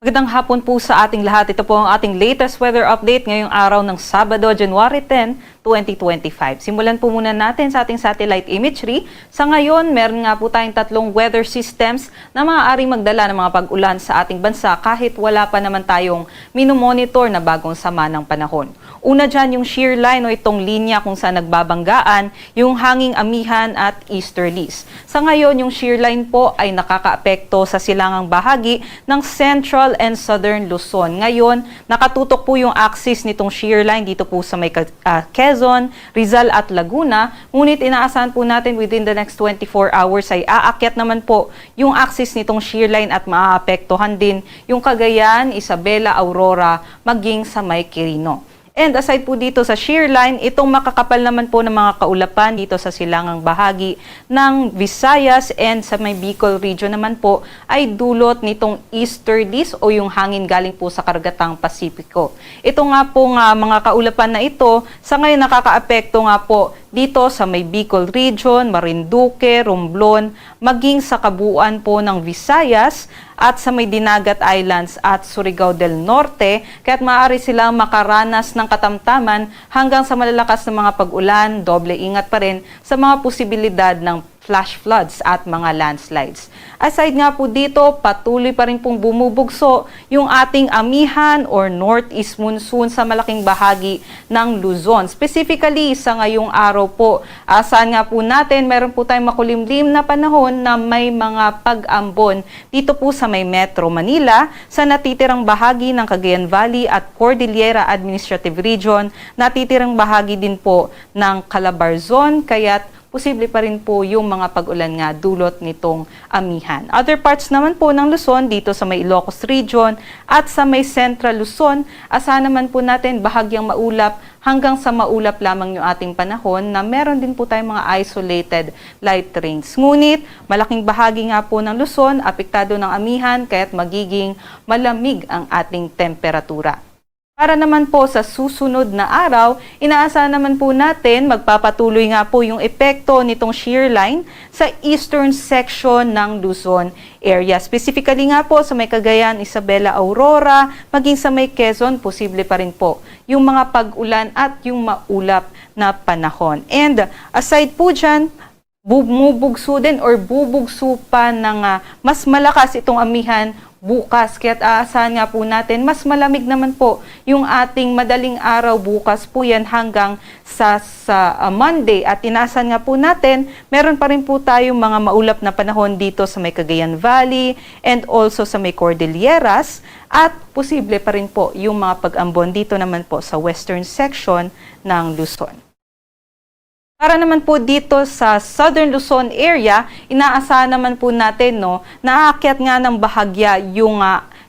Magandang hapon po sa ating lahat. Ito po ang ating latest weather update ngayong araw ng Sabado, January 10, 2025. Simulan po muna natin sa ating satellite imagery. Sa ngayon, meron nga po tayong tatlong weather systems na maaaring magdala ng mga pag-ulan sa ating bansa kahit wala pa naman tayong minomonitor na bagong sama ng panahon. Una dyan yung shear line o itong linya kung saan nagbabanggaan, yung hanging amihan at easterlies. Sa ngayon, yung shear line po ay nakakaapekto sa silangang bahagi ng Central and Southern Luzon. Ngayon, nakatutok po yung axis nitong shear line dito po sa may Quezon, Rizal at Laguna. Ngunit inaasahan po natin within the next 24 hours ay aakyat naman po yung axis nitong shear line at maaapektuhan din yung Cagayan, Isabela, Aurora, maging sa may Quirino. And aside po dito sa shear line, itong makakapal naman po ng mga kaulapan dito sa silangang bahagi ng Visayas and sa may Bicol region naman po ay dulot nitong easterlies o yung hangin galing po sa karagatang Pasipiko. Ito nga po mga kaulapan na ito, sa ngayon nakakaapekto nga po dito sa may Bicol region, Marinduque, Romblon, maging sa kabuuan po ng Visayas at sa may Dinagat Islands at Surigao del Norte, kaya't maaari silang makaranas ng katamtaman hanggang sa malalakas na mga pag-ulan, doble ingat pa rin sa mga posibilidad ng flash floods at mga landslides. Aside nga po dito, patuloy pa rin pong bumubugso yung ating amihan or northeast monsoon sa malaking bahagi ng Luzon. Specifically, sa ngayong araw po, asahan nga po natin, meron po tayong makulimlim na panahon na may mga pag-ambon dito po sa may Metro Manila, sa natitirang bahagi ng Cagayan Valley at Cordillera Administrative Region, natitirang bahagi din po ng Calabarzon, kaya't posible pa rin po yung mga pag-ulan nga dulot nitong amihan. Other parts naman po ng Luzon, dito sa may Ilocos Region at sa may Central Luzon, asahan naman po natin bahagyang maulap hanggang sa maulap lamang yung ating panahon na meron din po tayong mga isolated light rains. Ngunit, malaking bahagi nga po ng Luzon, apektado ng amihan, kaya't magiging malamig ang ating temperatura. Para naman po sa susunod na araw, inaasahan naman po natin magpapatuloy nga po yung epekto nitong shear line sa eastern section ng Luzon area. Specifically nga po sa may Cagayan, Isabela, Aurora, maging sa may Quezon, posible pa rin po yung mga pag-ulan at yung maulap na panahon. And aside po dyan, bumubugso din or bubugso pa ng mas malakas itong amihan bukas. Kaya't aasahan nga po natin, mas malamig naman po yung ating madaling araw bukas po yan hanggang sa Monday. At inaasahan nga po natin, meron pa rin po tayong mga maulap na panahon dito sa may Cagayan Valley and also sa may Cordilleras. At posible pa rin po yung mga pag-ambon dito naman po sa western section ng Luzon. Para naman po dito sa Southern Luzon area, inaasahan naman po natin na aakyat nga ng bahagya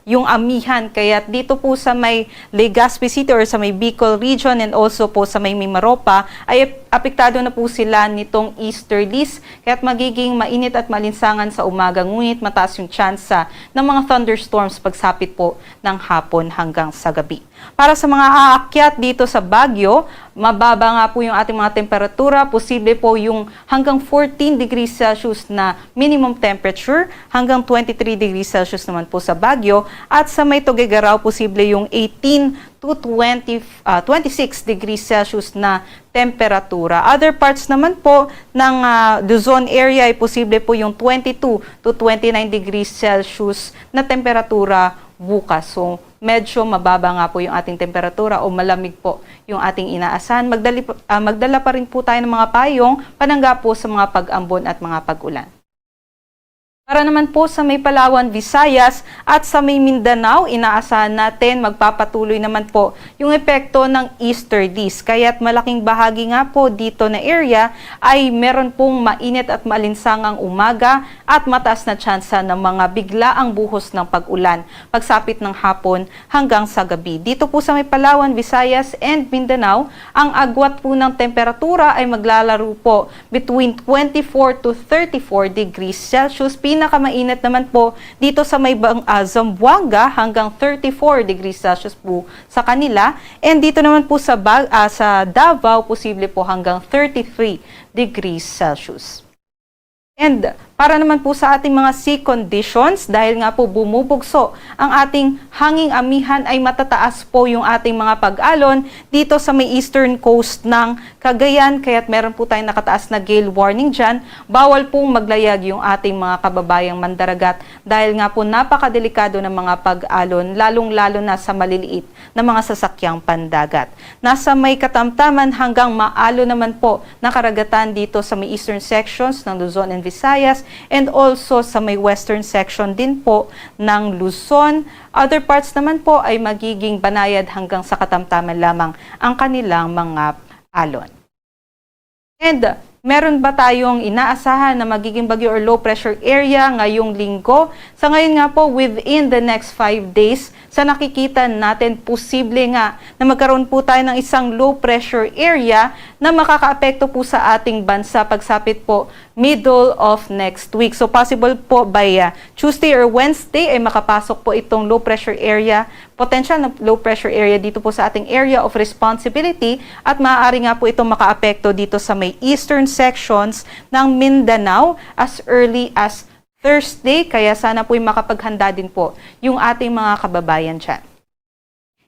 yung amihan. Kaya dito po sa may Legazpi City or sa may Bicol region and also po sa may Mimaropa ay apektado na po sila nitong easterlies. Kaya't magiging mainit at malinsangan sa umaga, ngunit mataas yung tsansa ng mga thunderstorms pagsapit po ng hapon hanggang sa gabi. Para sa mga aakyat dito sa Baguio, mababa nga po yung ating mga temperatura. Posible po yung hanggang 14 degrees Celsius na minimum temperature, hanggang 23 degrees Celsius naman po sa Baguio. At sa may Tuguegarao, posible yung 18 to 26 degrees Celsius na temperatura. Other parts naman po ng Luzon area ay posible po yung 22 to 29 degrees Celsius na temperatura bukas. So, medyo mababa nga po yung ating temperatura o malamig po yung ating inaasahan. Magdala pa rin po tayo ng mga payong panangga po sa mga pag-ambon at mga pag-ulan. Para naman po sa may Palawan, Visayas at sa may Mindanao, inaasahan natin magpapatuloy naman po yung epekto ng easterlies. Kaya't malaking bahagi nga po dito na area ay meron pong mainit at malinsangang umaga at mataas na tsansa ng mga biglaang buhos ng pag-ulan pagsapit ng hapon hanggang sa gabi. Dito po sa may Palawan, Visayas and Mindanao, ang agwat po ng temperatura ay maglalaro po between 24 to 34 degrees Celsius. Pinakamainit naman po dito sa may Zamboanga hanggang 34 degrees Celsius po sa kanila. And dito naman po sa Davao, posible po hanggang 33 degrees Celsius. And Para naman po sa ating mga sea conditions, dahil nga po bumubugso ang ating hanging amihan, ay matataas po yung ating mga pag-alon dito sa may eastern coast ng Cagayan, kaya't meron po tayong nakataas na gale warning dyan. Bawal pong maglayag yung ating mga kababayang mandaragat dahil nga po napakadelikado ng mga pag-alon, lalong-lalo na sa maliliit na mga sasakyang pandagat. Nasa may katamtaman hanggang maalo naman po na karagatan dito sa may eastern sections ng Luzon and Visayas, and also sa may western section din po ng Luzon. Other parts naman po ay magiging banayad hanggang sa katamtaman lamang ang kanilang mga alon. And meron ba tayong inaasahan na magiging bagyo or low pressure area ngayong linggo? Sa ngayon nga po, within the next 5 days, sa nakikita natin, posible nga na magkaroon po tayo ng isang low pressure area na makakaapekto po sa ating bansa pagsapit po middle of next week. So possible po by Tuesday or Wednesday ay makapasok po itong low pressure area, potential na low pressure area dito po sa ating area of responsibility, at maaari nga po itong makaapekto dito sa may eastern sections ng Mindanao as early as Thursday, kaya sana po makapaghanda din po yung ating mga kababayan dyan.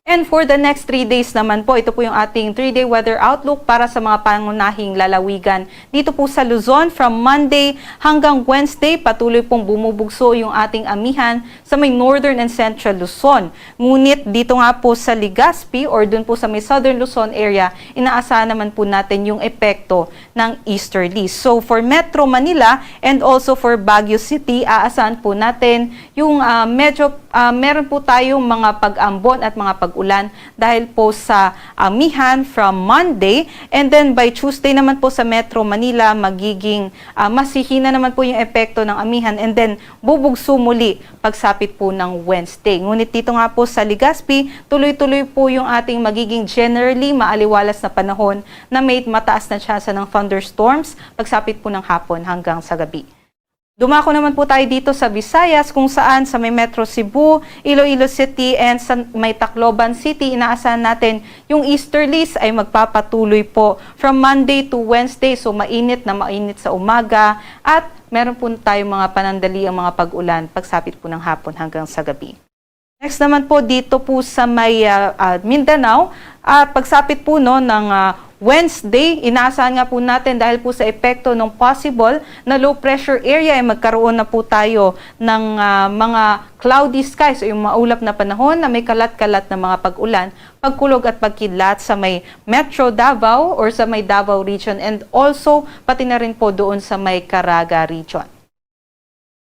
And for the next 3 days naman po, ito po yung ating 3-day weather outlook para sa mga pangunahing lalawigan. Dito po sa Luzon, from Monday hanggang Wednesday, patuloy pong bumubugso yung ating amihan sa may northern and central Luzon. Ngunit dito nga po sa Legazpi or dun po sa may southern Luzon area, inaasahan naman po natin yung epekto ng easterlies. So for Metro Manila and also for Baguio City, aasahan po natin yung meron po tayong mga pag-ambon at mga pag-ulan dahil po sa amihan from Monday, and then by Tuesday naman po sa Metro Manila magiging masihina naman po yung epekto ng amihan, and then bubugso muli pagsapit po ng Wednesday. Ngunit dito nga po sa Legazpi, tuloy-tuloy po yung ating magiging generally maaliwalas na panahon na may mataas na tsansa ng thunderstorms pagsapit po ng hapon hanggang sa gabi. Dumako naman po tayo dito sa Visayas, kung saan sa may Metro Cebu, Iloilo City, and sa may Tacloban City, inaasahan natin yung easterlies ay magpapatuloy po from Monday to Wednesday. So mainit na mainit sa umaga, at meron po tayong mga panandali ang mga pag-ulan pagsapit po ng hapon hanggang sa gabi. Next naman po dito po sa may Mindanao, at pagsapit po ng Wednesday, inaasahan nga po natin dahil po sa epekto ng possible na low pressure area ay magkaroon na po tayo ng mga cloudy skies o yung maulap na panahon na may kalat-kalat na mga pag-ulan, pagkulog at pagkidlat sa may Metro Davao or sa may Davao region, and also pati na rin po doon sa may Caraga region.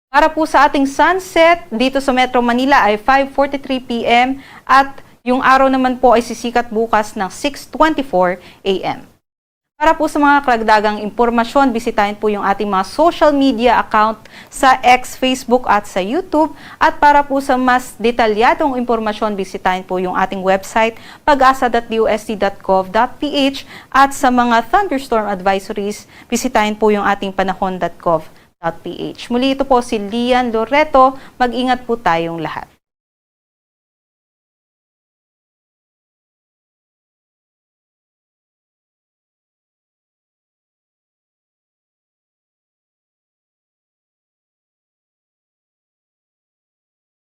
Para po sa ating sunset dito sa Metro Manila ay 5:43 p.m. at yung araw naman po ay sisikat bukas ng 6:24 a.m. Para po sa mga karagdagang impormasyon, bisitahin po yung ating mga social media account sa X, Facebook at sa YouTube. At para po sa mas detalyadong impormasyon, bisitahin po yung ating website pag-asa.dust.gov.ph, at sa mga thunderstorm advisories, bisitahin po yung ating panahon.gov.ph. Muli ito po si Lian Loreto. Mag-ingat po tayong lahat.